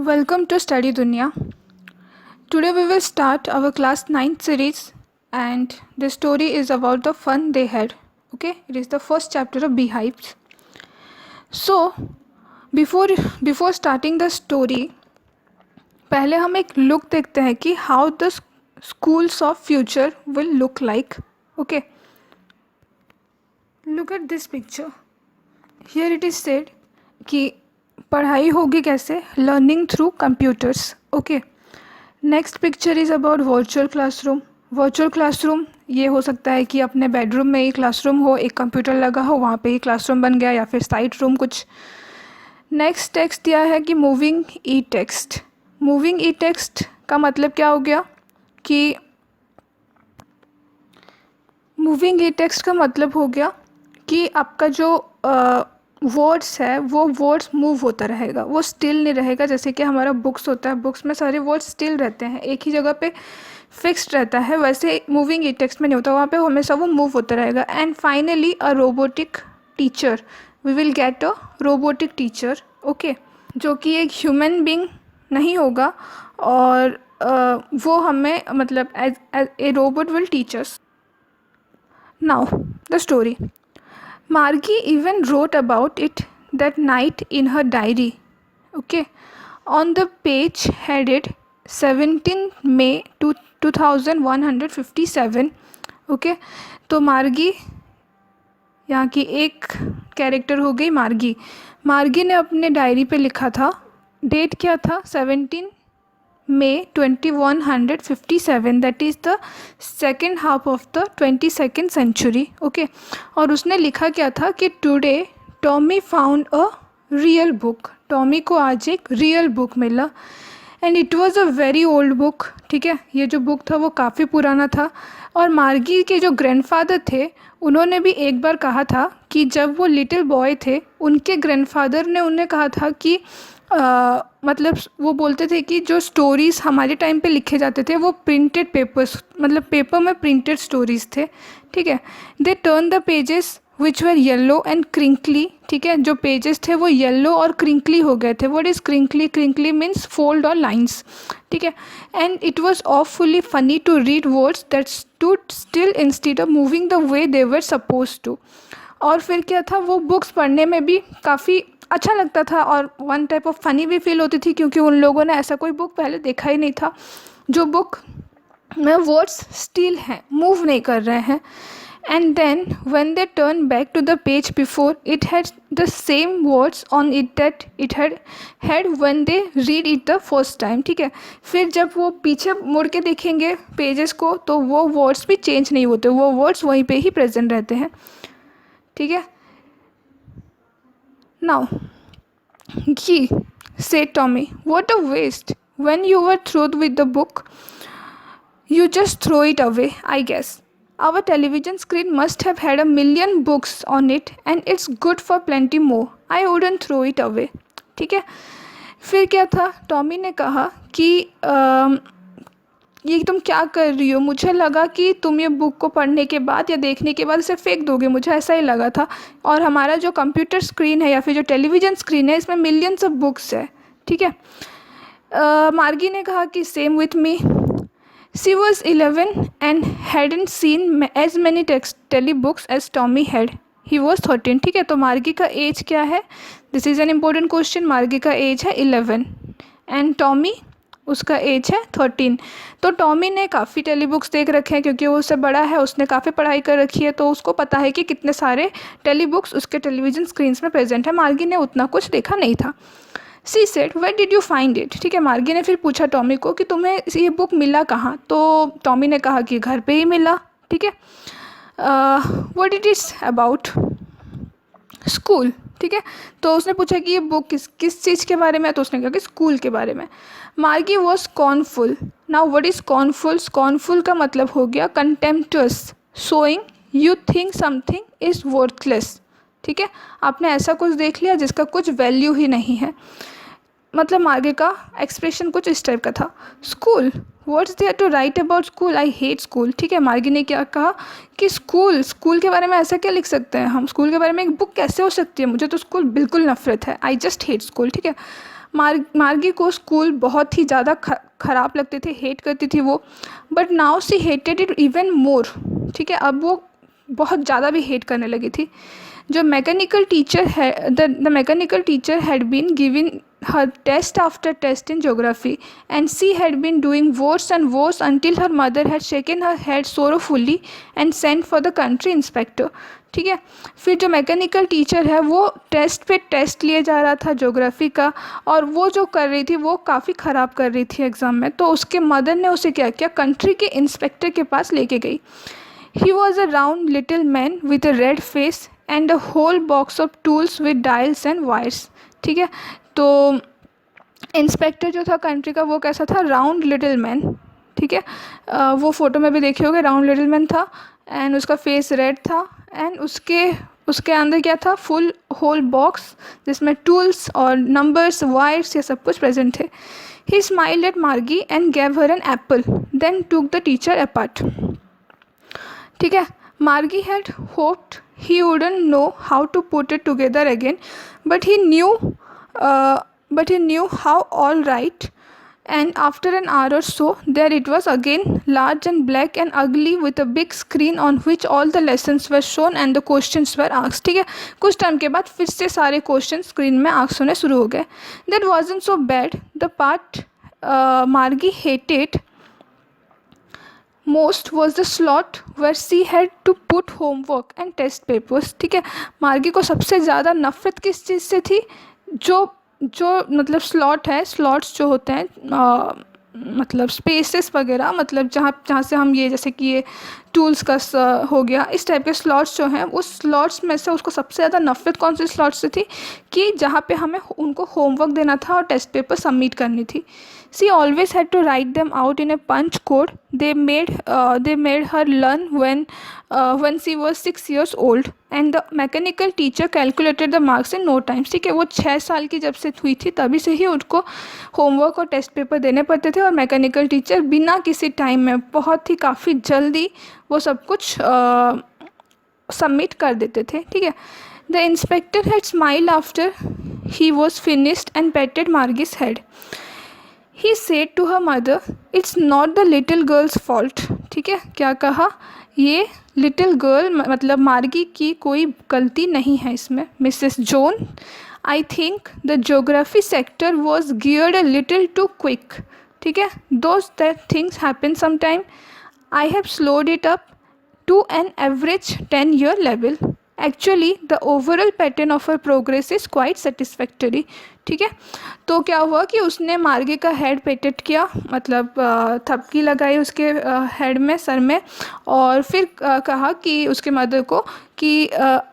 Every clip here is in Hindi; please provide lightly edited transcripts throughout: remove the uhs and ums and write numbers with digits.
Welcome to Study Dunya. Today we will start our class 9th series and the story is about the fun they had. Okay, it is the first chapter of Beehives. So, before starting the story, पहले हम एक लुक देखते हैं कि how the schools of future will look like. Okay, look at this picture. Here it is said कि पढ़ाई होगी कैसे, learning through computers. Okay, next picture is about virtual classroom. Virtual classroom ये हो सकता है कि अपने बेडरूम में ही क्लासरूम हो, एक कंप्यूटर लगा हो, वहाँ पे ही क्लासरूम बन गया, या फिर साइड रूम कुछ. नेक्स्ट टेक्स्ट दिया है कि मूविंग ई टेक्स्ट. मूविंग ई टेक्स्ट का मतलब क्या हो गया कि मूविंग ई टेक्स्ट का मतलब हो गया कि आपका जो वर्ड्स है वो वर्ड्स मूव होता रहेगा, वो स्टिल नहीं रहेगा. जैसे कि हमारा बुक्स होता है, बुक्स में सारे वर्ड्स स्टिल रहते हैं, एक ही जगह पे फिक्स्ड रहता है. वैसे मूविंग ई टेक्स्ट में नहीं होता, वहाँ पे हमेशा वो मूव होता रहेगा. And finally a robotic teacher. We will get a robotic teacher. Okay, जो कि एक ह्यूमन बींग नहीं होगा और वो हमें मतलब as a robot will teach us. Now the story. Margie even wrote about it that night in her diary. Okay, on the page headed 17 May 2157. Okay, तो मार्गी यहाँ की एक कैरेक्टर हो गई मार्गी. मार्गी ने अपने डायरी पे लिखा था, डेट क्या था, 17 May 2157. That is the second half of the 22nd century. Okay, और उसने लिखा क्या था कि today Tommy found a real book. Tommy को आज एक रियल बुक मिला and it was a very old book. ठीक है, ये जो बुक था वो काफ़ी पुराना था. और मार्गी के जो ग्रैंडफादर थे उन्होंने भी एक बार कहा था कि जब वो लिटिल बॉय थे उनके ग्रैंडफादर ने उन्हें कहा था कि मतलब वो बोलते थे कि जो स्टोरीज़ हमारे टाइम पे लिखे जाते थे वो प्रिंटेड पेपर्स, मतलब पेपर में प्रिंटेड स्टोरीज़ थे. ठीक है, they turn the pages which were yellow and crinkly. ठीक है, जो पेजेस थे वो येलो और क्रिंकली हो गए थे. What is crinkly? Crinkly means fold और लाइन्स. ठीक है, and it was awfully funny to read words that stood still instead of moving the way they were suppose to. और फिर क्या था, वो बुक्स पढ़ने में भी काफ़ी अच्छा लगता था और वन टाइप ऑफ फ़नी भी फील होती थी क्योंकि उन लोगों ने ऐसा कोई बुक पहले देखा ही नहीं था जो बुक में वर्ड्स स्टिल हैं, मूव नहीं कर रहे हैं. And then when they turn back to the page before, it had the same words on it that it had when they read it the first time. ठीक है, फिर जब वो पीछे मुड़ के देखेंगे पेजेस को तो वो वर्ड्स भी चेंज नहीं होते, वो वर्ड्स वहीं पे ही प्रेजेंट रहते हैं. ठीक है, now Gee, said Tommy, what a waste. When you were through with the book, you just throw it away, I guess. Our television screen must have had a million books on it and it's good for plenty more. I wouldn't throw it away. ठीक है, फिर क्या था, टॉमी ने कहा कि ये तुम क्या कर रही हो, मुझे लगा कि तुम ये बुक को पढ़ने के बाद या देखने के बाद इसे फेंक दोगे, मुझे ऐसा ही लगा था. और हमारा जो कंप्यूटर स्क्रीन है या फिर जो टेलीविज़न स्क्रीन है इसमें मिलियंस ऑफ बुक्स है. ठीक है, मार्गी ने कहा कि same with me. She was 11 and hadn't seen as many telebooks as Tommy had. He was 13. ठीक है, तो मार्गी का एज क्या है, this is an important question. Margie का एज है 11 एंड टॉमी उसका एज है 13. तो टॉमी ने काफ़ी टेली बुक्स देख रखे हैं क्योंकि वो उससे बड़ा है, उसने काफ़ी पढ़ाई कर रखी है, तो उसको पता है कि कितने सारे टेली बुक्स उसके टेलीविज़न स्क्रीन्स में प्रेजेंट है. मार्गी ने उतना कुछ देखा नहीं था. She said, where did you find it. ठीक है, मार्गी ने फिर पूछा टॉमी को कि तुम्हें ये बुक मिला कहाँ. तो टॉमी ने कहा कि घर पे ही मिला. ठीक है, what it is about school. ठीक है, तो उसने पूछा कि ये बुक किस चीज़ के बारे में है, तो उसने कहा कि स्कूल के बारे में. Margie was scornful. Now what is scornful? Scornful का मतलब हो गया contemptuous, showing you think something is worthless. ठीक है, आपने ऐसा कुछ देख लिया जिसका कुछ वैल्यू ही नहीं है. मतलब मार्गी का एक्सप्रेशन कुछ इस टाइप का था, school, what's there to write about school, I hate school. ठीक है, मार्गी ने क्या कहा कि स्कूल, स्कूल के बारे में ऐसा क्या लिख सकते हैं हम, स्कूल के बारे में एक बुक कैसे हो सकती है, मुझे तो स्कूल बिल्कुल नफरत है, आई जस्ट हेट स्कूल। ठीक है, मार्गी को स्कूल बहुत ही ज़्यादा ख़राब लगते थे, हेट करती थी वो, but now see hated it even more. ठीक है, अब वो बहुत ज़्यादा भी हेट करने लगी थी। जो मैकेनिकल टीचर है, the mechanical teacher had been giving her test after test in geography, and she had been doing worse and worse until her mother had shaken her head sorrowfully and sent for the country inspector। ठीक है, फिर जो मैकेनिकल टीचर है वो टेस्ट पे टेस्ट लिए जा रहा था ज्योग्राफी का, और वो जो कर रही थी वो काफ़ी ख़राब कर रही थी एग्ज़ाम में, तो उसके मदर ने उसे क्या किया, कंट्री के इंस्पेक्टर के पास लेके गई। He was a round little man with a red face and a whole box of tools with dials and wires. ठीक है, तो इंस्पेक्टर जो था कंट्री का वो कैसा था, राउंड लिटिल मैन। ठीक है, वो फ़ोटो में भी देखे होगे, राउंड लिटिल मैन था, एंड उसका फेस रेड था, एंड उसके उसके अंदर क्या था, फुल होल बॉक्स जिसमें टूल्स और नंबर्स, वायर्स, ये सब कुछ प्रेजेंट थे। He smiled at Margie and gave her an apple, then took the teacher apart. ठीक है, Margie had hoped he wouldn't know how to put it together again, but he knew how, all right. And after an hour or so, there it was again, large and black and ugly, with a big screen on which all the lessons were shown and the questions were asked। ठीक है, कुछ टाइम के बाद फिर से सारे क्वेश्चन स्क्रीन में आंख होने शुरू हो गए। That wasn't so bad. The part Margie hated most was the slot where she had to put homework and test papers। ठीक है, मार्गी को सबसे ज़्यादा नफ़रत किस चीज़ से थी, जो जो मतलब स्लॉट है, स्लॉट्स जो होते हैं मतलब स्पेसेस वगैरह, मतलब जहाँ जहाँ से हम ये जैसे कि ये टूल्स का हो गया, इस टाइप के स्लॉट्स जो हैं, उस स्लॉट्स में से उसको सबसे ज़्यादा नफ़रत कौन से स्लॉट से थी, कि जहाँ पे हमें उनको होमवर्क देना था और टेस्ट पेपर सबमिट करनी थी। She always had to write them out in a punch code they made her learn when she was 6 years old, and the mechanical teacher calculated the marks in no time। ठीक है, वो 6 साल की जब से हुई थी तभी से ही उनको होमवर्क और टेस्ट पेपर देने पड़ते थे, और मैकेनिकल टीचर बिना किसी टाइम में बहुत ही काफ़ी जल्दी वो सब कुछ सबमिट कर देते थे। ठीक है, the inspector had smile after he was finished and patted Margie's head. He said to her mother, "It's not the little girl's fault." ठीक है, क्या कहा, ये लिटिल गर्ल मतलब मार्गी की कोई गलती नहीं है इसमें। Mrs Jones, I think the geography sector was geared a little too quick. ठीक है, those that things happen sometime, I have slowed it up to an average 10-year level. Actually, the overall pattern of her progress is quite satisfactory। ठीक है, तो क्या हुआ कि उसने मार्गी का हेड पेटेट किया, मतलब थपकी लगाई उसके हेड में, सर में, और फिर कहा कि उसके मदर को कि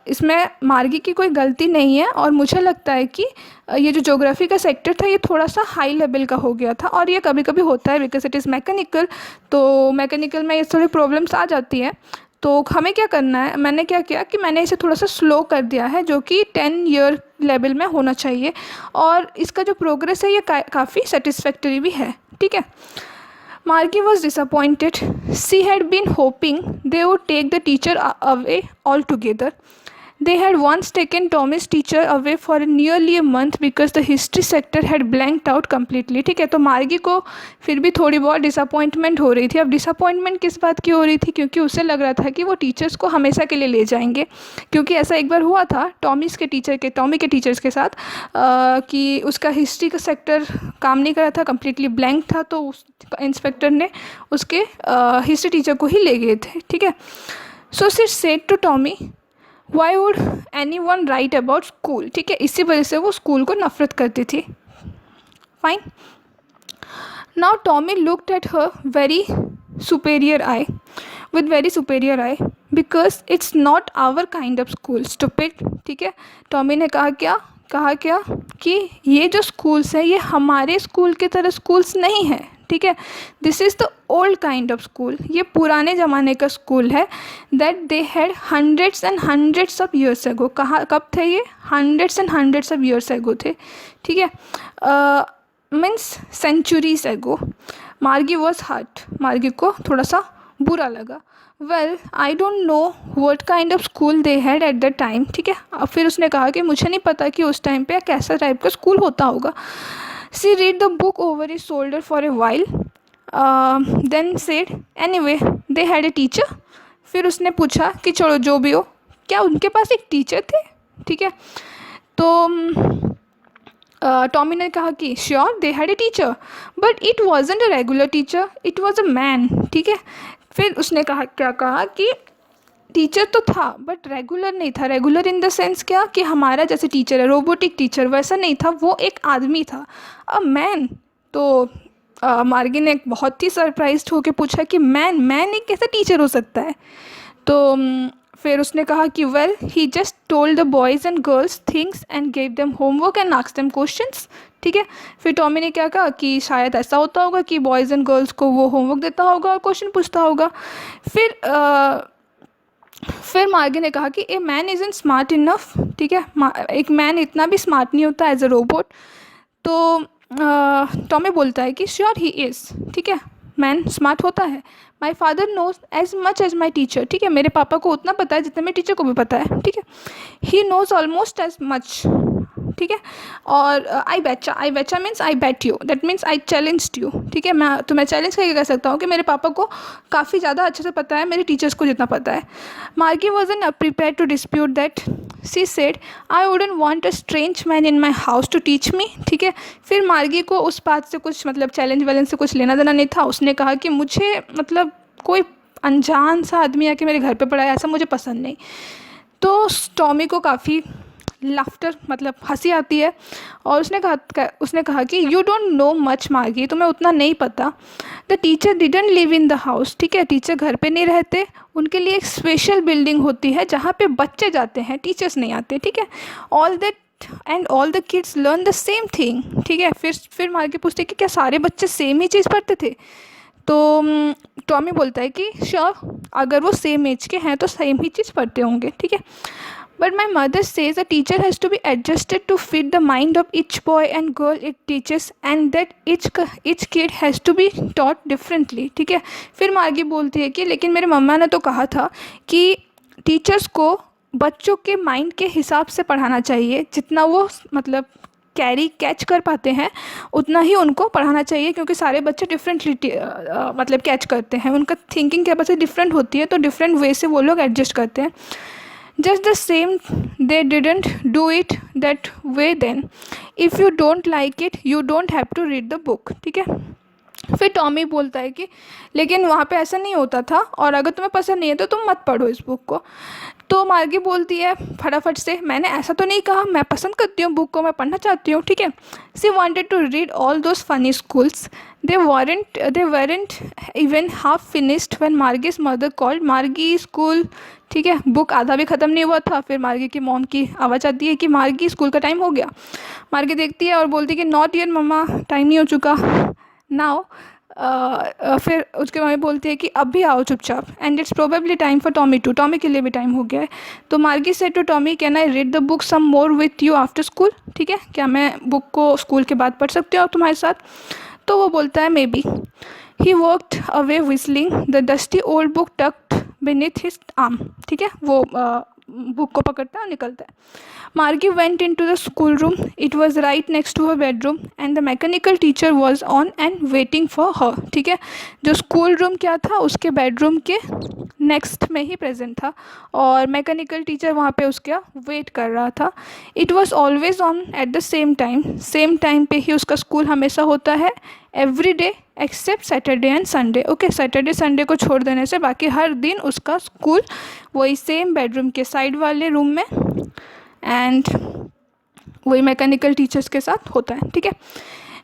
इसमें मार्गी की कोई गलती नहीं है, और मुझे लगता है कि ये जो ज्योग्राफी का सेक्टर था ये थोड़ा सा हाई लेवल का हो गया था, और ये कभी कभी होता है बिकॉज इट इज़ मैकेनिकल, तो मैकेनिकल में ये थोड़ी प्रॉब्लम्स आ जाती हैं। तो हमें क्या करना है, मैंने क्या किया कि मैंने इसे थोड़ा सा स्लो कर दिया है, जो कि 10 ईयर लेवल में होना चाहिए, और इसका जो प्रोग्रेस है ये काफ़ी सेटिस्फैक्टरी भी है। ठीक है, Margie was disappointed. She had been hoping they would take the teacher away altogether. They had once taken Tommy's teacher away for nearly a month because the history sector had blanked out completely। ठीक है, तो मार्गी को फिर भी थोड़ी बहुत डिसअपॉइंटमेंट हो रही थी। अब डिसअपॉइंटमेंट किस बात की हो रही थी, क्योंकि उसे लग रहा था कि वो टीचर्स को हमेशा के लिए ले जाएंगे, क्योंकि ऐसा एक बार हुआ था टॉमी के टीचर्स के साथ कि उसका हिस्ट्री का सेक्टर काम नहीं कर रहा था, कम्प्लीटली ब्लैंक था, तो उस इंस्पेक्टर ने उसके हिस्ट्री टीचर को ही ले गए थे। ठीक है, so she said to Tommy, why would anyone write about school. ठीक है, इसी वजह से वो स्कूल को नफरत करती थी। Fine, now Tommy looked at her very superior eye with very superior eye because it's not our kind of school stupid. ठीक है, टॉमी ने कहा क्या कि ये जो स्कूल्स हैं ये हमारे स्कूल की तरह स्कूल्स नहीं हैं। ठीक है। This is the old kind of school, ये पुराने ज़माने का स्कूल है। That they had hundreds and hundreds of years ago, कहाँ कब थे ये, hundreds and hundreds of years ago थे, ठीक है, मीन्स सेंचुरीज एगो। मार्गी वॉज हर्ट, मार्गी को थोड़ा सा बुरा लगा। Well I don't know what kind of school they had at the time, ठीक है। अब फिर उसने कहा कि मुझे नहीं पता कि उस टाइम पे कैसा टाइप का स्कूल होता होगा। She read the book over his shoulder for a while, then said anyway they had a teacher. फिर उसने पूछा कि चलो जो भी हो, क्या उनके पास एक टीचर थे, ठीक है। तो टॉमी ने कहा कि sure they had a teacher but it wasn't a regular teacher, it was a man, ठीक है। फिर उसने कहा, क्या कहा कि टीचर तो था बट रेगुलर नहीं था। रेगुलर इन द सेंस क्या, कि हमारा जैसे टीचर है रोबोटिक टीचर, वैसा नहीं था, वो एक आदमी था, अ मैन। तो मार्गी ने बहुत ही सरप्राइज्ड होकर पूछा कि मैन एक कैसा टीचर हो सकता है। तो फिर उसने कहा कि well he just told the boys and girls things and gave them homework and asked them questions, ठीक है। फिर टॉमी ने क्या कहा कि शायद ऐसा होता होगा कि बॉयज़ एंड गर्ल्स को वो होमवर्क देता होगा और क्वेश्चन पूछता होगा। फिर मार्गी ने कहा कि a man is in smart enough, ठीक है, एक मैन इतना भी स्मार्ट नहीं होता एज अ रोबोट। तो टॉमी बोलता है कि श्योर ही इज़, ठीक है, मैन स्मार्ट होता है। My father knows as much as my teacher, ठीक है, मेरे पापा को उतना पता है जितना मेरे टीचर को भी पता है, ठीक है। He knows almost as much, ठीक है। और I betcha means I bet you, that means I challenged you, ठीक है। मैं चैलेंज करके कह सकता हूँ कि मेरे पापा को काफ़ी ज़्यादा अच्छे से पता है मेरे टीचर्स को जितना पता है। Margie wasn't prepare to dispute that, she said I wouldn't want a strange man in my house to teach me, ठीक है। फिर मार्गी को उस बात से कुछ मतलब चैलेंज वैलेंज से कुछ लेना देना नहीं था। उसने कहा कि मुझे मतलब कोई अनजान सा आदमी आके मेरे घर पे पढ़ाए ऐसा मुझे पसंद नहीं। तो टॉमी को काफ़ी लाफ्टर मतलब हंसी आती है और उसने कहा कि यू डोंट नो मच मार्गी, तुम्हें उतना नहीं पता। The teacher didn't live in the house, ठीक है, टीचर घर पे नहीं रहते, उनके लिए एक स्पेशल बिल्डिंग होती है जहाँ पे बच्चे जाते हैं, टीचर्स नहीं आते, ठीक है। All that and all the kids learn the same thing, ठीक है। फिर मार्गी पूछते कि क्या सारे बच्चे सेम ही चीज़ पढ़ते थे। तो टॉमी बोलता है कि श्योर अगर वो सेम एज के हैं तो सेम ही चीज़ पढ़ते होंगे, ठीक है। But my mother says a teacher has to be adjusted to fit the mind of each boy and girl it teachers and that each kid has to be taught differently, ठीक है। फिर मार्गी बोलती है कि लेकिन मेरे मम्मा ने तो कहा था कि टीचर्स को बच्चों के माइंड के हिसाब से पढ़ाना चाहिए, जितना वो मतलब कैच कर पाते हैं उतना ही उनको पढ़ाना चाहिए, क्योंकि सारे बच्चे डिफरेंटली मतलब कैच करते हैं, उनका थिंकिंग कैपेसिटी डिफरेंट होती है, तो डिफरेंट वे से वो लोग एडजस्ट करते हैं। Just the same they didn't do it that way then, if you don't like it you don't have to read the book, ठीक है। फिर टॉमी बोलता है कि लेकिन वहाँ पे ऐसा नहीं होता था और अगर तुम्हें पसंद नहीं है तो तुम मत पढ़ो इस बुक को। तो मार्गी बोलती है फटाफट से, मैंने ऐसा तो नहीं कहा, मैं पसंद करती हूँ बुक को, मैं पढ़ना चाहती हूँ, ठीक है। She wanted to read all those funny schools, they weren't even half finished when Margie's mother called Margie school, ठीक है। बुक आधा भी ख़त्म नहीं हुआ था, फिर मार्गी की मॉम की आवाज़ आती है कि मार्गी स्कूल का टाइम हो गया। मार्गी देखती है और बोलती है कि नॉट येट मम्मा, टाइम नहीं हो चुका नाउ। फिर उसके मम्मी बोलती है कि अब भी आओ चुपचाप, and it's probably time for Tommy too, Tommy के लिए भी टाइम हो गया है। तो Margie said to Tommy can I read the book some more with you after school, ठीक है, क्या मैं बुक को स्कूल के बाद पढ़ सकती हूँ तुम्हारे साथ। तो वो बोलता है maybe. He worked away whistling the dusty old book tucked beneath his arm, ठीक है, वो बुक को पकड़ता है और निकलता है। Margie went into the schoolroom, it was right next to her bedroom and the mechanical teacher was on and waiting for her, ठीक है। जो स्कूल रूम क्या था उसके बेडरूम के नेक्स्ट में ही प्रेजेंट था और मैकेनिकल टीचर वहाँ पे उसका वेट कर रहा था। It was always on at the same time पे ही उसका स्कूल हमेशा होता है, every day except Saturday and Sunday, okay. Saturday Sunday को छोड़ देने से बाकी हर दिन उसका स्कूल वही सेम बेडरूम के साइड वाले रूम में एंड वही मैकेनिकल टीचर्स के साथ होता है, ठीक है।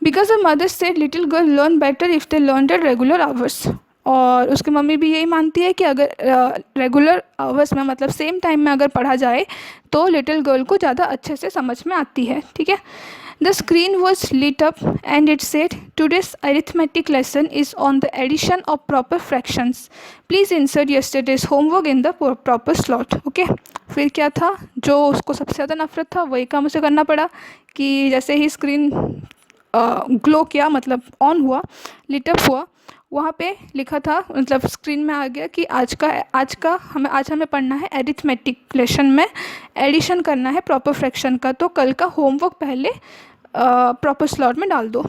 Because a mother said little girl learn better if they learn at regular hours, और उसकी मम्मी भी यही मानती है कि अगर रेगुलर आवर्स में मतलब सेम टाइम में अगर पढ़ा जाए तो लिटिल गर्ल को ज़्यादा अच्छे से समझ में आती है, ठीक है। The screen was lit up and it said, "Today's arithmetic lesson is on the addition of proper fractions. Please insert yesterday's homework in the proper slot." Okay, फिर क्या था, जो उसको सबसे ज़्यादा नफरत था वही काम उसे करना पड़ा कि जैसे ही स्क्रीन ग्लो किया, मतलब ऑन हुआ, लिटअप हुआ, वहाँ पे लिखा था, मतलब स्क्रीन में आ गया कि आज हमें पढ़ना है एरिथमेटिक लेसन में, एडिशन करना है प्रॉपर फ्रैक्शन का, तो कल का होमवर्क पहले प्रॉपर स्लॉट में डाल दो।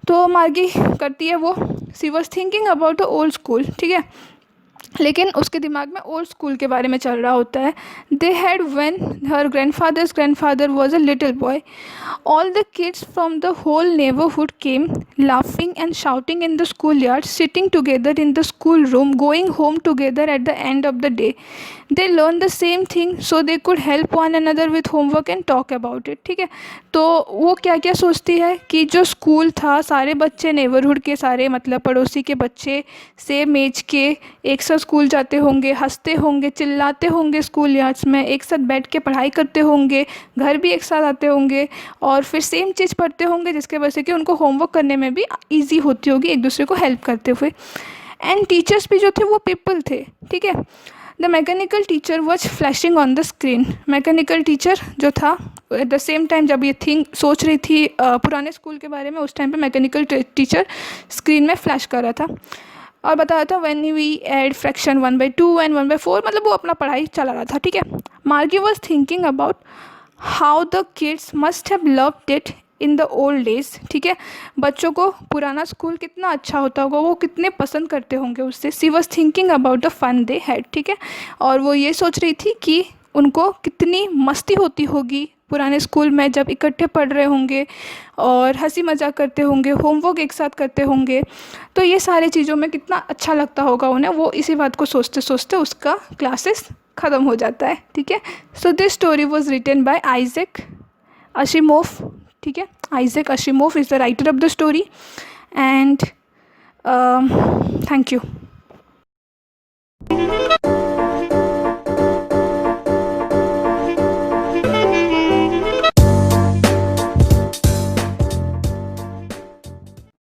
तो मार्गी करती है वो, she was thinking about the old school, ठीक है, लेकिन उसके दिमाग में ओल्ड स्कूल के बारे में चल रहा होता है। They had when her grandfather was a little boy, all the kids from the whole neighbourhood came laughing and shouting in the schoolyard, sitting together in the schoolroom, going home together at the end of the day. They learn the same thing so they could help one another with homework and talk about it, ठीक है। तो वो क्या क्या सोचती है कि जो स्कूल था, सारे बच्चे नेबरहुड के, सारे मतलब पड़ोसी के बच्चे सेम एज के एक साथ स्कूल जाते होंगे, हंसते होंगे, चिल्लाते होंगे स्कूल यार्ड्स में, एक साथ बैठ के पढ़ाई करते होंगे, घर भी एक साथ आते होंगे और फिर सेम चीज़ पढ़ते होंगे, जिसके वजह से कि उनको होमवर्क करने में भी ईजी होती होगी एक दूसरे को हेल्प करते हुए। एंड टीचर्स भी जो थे वो पीपल थे, ठीक है। The mechanical teacher was flashing on the screen, mechanical teacher जो था एट द सेम टाइम जब ये थिंग सोच रही थी पुराने स्कूल के बारे में, उस टाइम पे मैकेनिकल टीचर स्क्रीन में फ्लैश कर रहा था और बता रहा था when we add fraction 1/2 and 1/4, मतलब वो अपना पढ़ाई चला रहा था, ठीक है। Margie was thinking about how the kids must have loved it in the old days, ठीक है, बच्चों को पुराना स्कूल कितना अच्छा होता होगा, वो कितने पसंद करते होंगे उससे। She was thinking about the fun they had, ठीक है, और वो ये सोच रही थी कि उनको कितनी मस्ती होती होगी पुराने स्कूल में जब इकट्ठे पढ़ रहे होंगे और हंसी मजाक करते होंगे, होमवर्क एक साथ करते होंगे, तो ये सारी चीज़ों में कितना अच्छा लगता होगा उन्हें। वो इसी बात को सोचते सोचते उसका क्लासेस ख़त्म हो जाता है, ठीक है। So this story was written by Isaac Asimov, ठीक है, Isaac Asimov is the writer of the story and thank you.